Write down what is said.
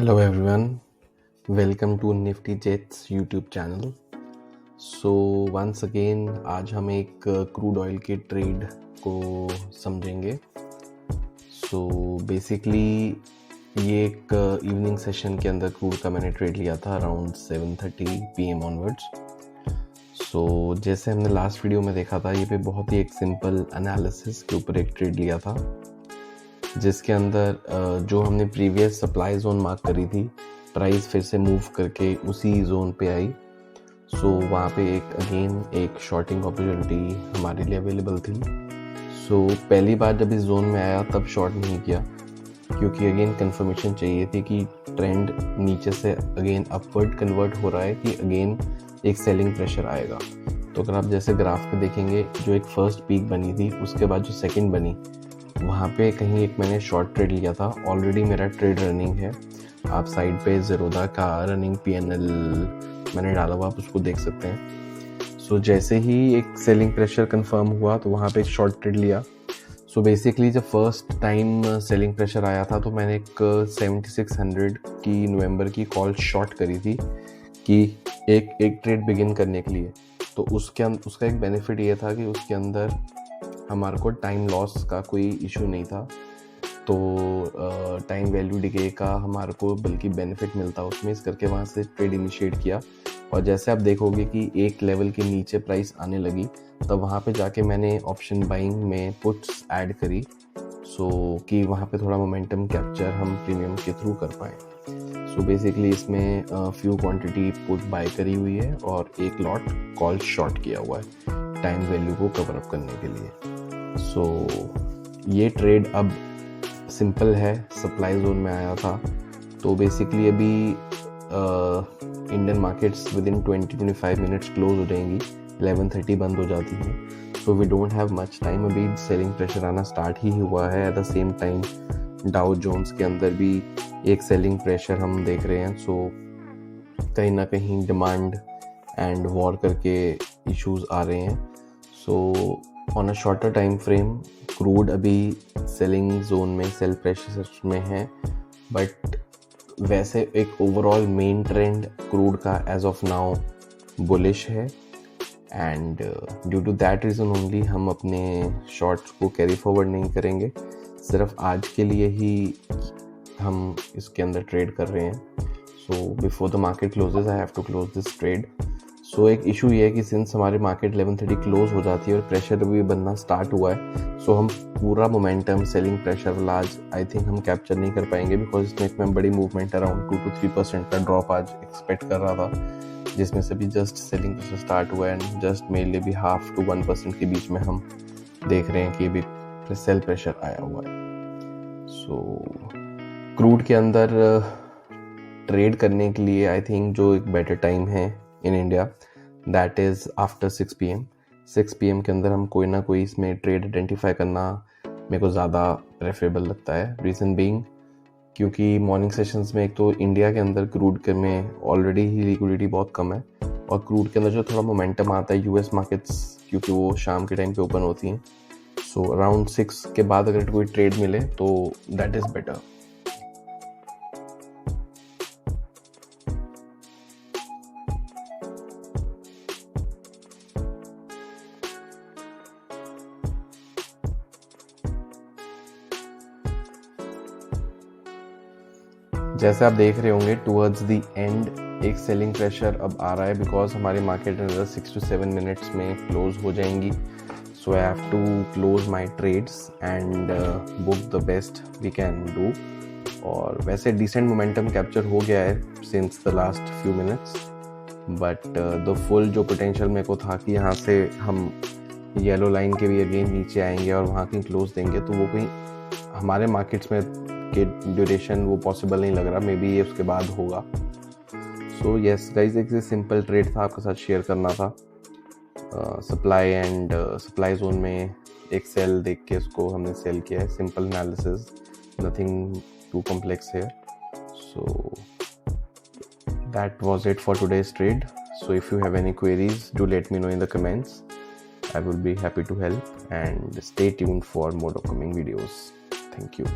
Hello everyone, welcome to Nifty Jets YouTube channel. So once again आज हम एक crude oil के trade को समझेंगे. So basically ये एक इवनिंग सेशन के अंदर क्रूड का मैंने ट्रेड लिया था अराउंड 7:30 PM ऑनवर्ड्स. So जैसे हमने लास्ट वीडियो में देखा था, ये पे बहुत ही एक सिंपल एनालिसिस के ऊपर एक ट्रेड लिया था, जिसके अंदर जो हमने प्रीवियस सप्लाई जोन मार्क करी थी, प्राइस फिर से मूव करके उसी जोन पे आई. सो वहाँ पे एक शॉर्टिंग अपॉर्चुनिटी हमारे लिए अवेलेबल थी. सो पहली बार जब इस जोन में आया तब शॉर्ट नहीं किया, क्योंकि अगेन कंफर्मेशन चाहिए थी कि ट्रेंड नीचे से अगेन अपवर्ड कन्वर्ट हो रहा है कि अगेन एक सेलिंग प्रेशर आएगा. तो अगर आप जैसे ग्राफ पे देखेंगे, जो एक फर्स्ट पीक बनी थी उसके बाद जो सेकंड बनी, वहाँ पे कहीं एक मैंने शॉर्ट ट्रेड लिया था. ऑलरेडी मेरा ट्रेड रनिंग है. आप साइड पे ज़ेरोदा का रनिंग PNL मैंने डाला हुआ, आप उसको देख सकते हैं. सो जैसे ही एक सेलिंग प्रेशर कंफर्म हुआ तो वहाँ पे एक शॉर्ट ट्रेड लिया. सो बेसिकली जब फर्स्ट टाइम सेलिंग प्रेशर आया था तो मैंने एक 7600 की नवंबर की कॉल शॉर्ट करी थी कि एक ट्रेड बिगिन करने के लिए. तो उसका एक बेनिफिट ये था कि उसके अंदर हमारे को टाइम लॉस का कोई इशू नहीं था. तो टाइम वैल्यू डिके का हमारे को बल्कि बेनिफिट मिलता उसमें, इस करके वहाँ से ट्रेड इनिशिएट किया. और जैसे आप देखोगे कि एक लेवल के नीचे प्राइस आने लगी, तब वहाँ पे जाके मैंने ऑप्शन बाइंग में पुट्स ऐड करी, सो कि वहाँ पे थोड़ा मोमेंटम कैप्चर हम प्रीमियम के थ्रू कर पाएँ. सो बेसिकली इसमें फ्यू क्वांटिटी पुट बाय करी हुई है और एक लॉट कॉल शॉर्ट किया हुआ है टाइम वैल्यू को कवर अप करने के लिए. सो ये ट्रेड अब सिंपल है, सप्लाई जोन में आया था. तो बेसिकली अभी Indian markets within 20-25 minutes close हो जाएंगी, 11:30 बंद हो जाती हैं. So we don't have much time. अभी सेलिंग प्रेशर आना स्टार्ट ही हुआ है. At the same time Dow Jones के अंदर भी एक सेलिंग प्रेशर हम देख रहे हैं. सो कहीं ना कहीं डिमांड एंड वॉर करके इश्यूज आ रहे हैं. So on a shorter time frame crude अभी सेलिंग जोन में, सेल प्रेशर में है. बट वैसे एक ओवरऑल मेन ट्रेंड क्रूड का एज ऑफ नाउ बुलिश है. And due to that reason only हम अपने शॉर्ट्स को कैरी फॉरवर्ड नहीं करेंगे. सिर्फ आज के लिए ही हम इसके अंदर ट्रेड कर रहे हैं. So before the market closes I have to close this trade. So एक इशू ये है कि सिंस हमारी मार्केट 11:30 क्लोज हो जाती है और प्रेशर भी बनना स्टार्ट हुआ है, सो हम पूरा मोमेंटम सेलिंग प्रेशर वाला आज आई थिंक हम कैप्चर नहीं कर पाएंगे, बिकॉज इसमें बड़ी मूवमेंट अराउंड 2-3% का ड्रॉप आज एक्सपेक्ट कर रहा था, जिसमें से भी जस्ट सेलिंग प्रेशर स्टार्ट हुआ है. एंड जस्ट मेनली भी 0.5-1% के बीच में हम देख रहे हैं कि अभी सेल प्रेशर आया हुआ है. सो क्रूड के अंदर ट्रेड करने के लिए आई थिंक जो एक बेटर टाइम है in India, that is after 6 PM. 6 PM के अंदर हम कोई ना कोई इसमें ट्रेड आइडेंटिफाई करना मेरे को ज़्यादा प्रेफरेबल लगता है. रीज़न बीइंग क्योंकि मॉर्निंग सेशंस में एक तो इंडिया के अंदर क्रूड के में ऑलरेडी ही लिक्विडिटी बहुत कम है, और क्रूड के अंदर जो थोड़ा मोमेंटम आता है US मार्केट्स, क्योंकि वो शाम के टाइम पे ओपन होती हैं. सो अराउंड 6 के बाद अगर कोई ट्रेड मिले तो दैट इज़ बेटर. जैसे आप देख रहे होंगे टुवर्ड्स द एंड एक सेलिंग प्रेशर अब आ रहा है, बिकॉज हमारी मार्केट अंदर 6-7 मिनट्स में क्लोज हो जाएंगी. So I have to close my trades and book the best we can do. और वैसे डिसेंट मोमेंटम कैप्चर हो गया है since the last few minutes, but the full जो पोटेंशियल मेरे को था कि यहाँ से हम येलो लाइन के भी अगेन नीचे आएंगे और वहाँ कहीं क्लोज देंगे, तो वो कहीं हमारे मार्केट्स में के ड्यूरेशन वो पॉसिबल नहीं लग रहा. मे बी ये उसके बाद होगा. सो येस गाइज, एक सिंपल ट्रेड था आपके साथ शेयर करना था. सप्लाई जोन में एक सेल देख के उसको हमने सेल किया है. Simple analysis, nothing too complex है. So that was it for today's trade. So if you have any queries, do let me know in the comments. I will be happy to help, and stay tuned for more upcoming videos. Thank you.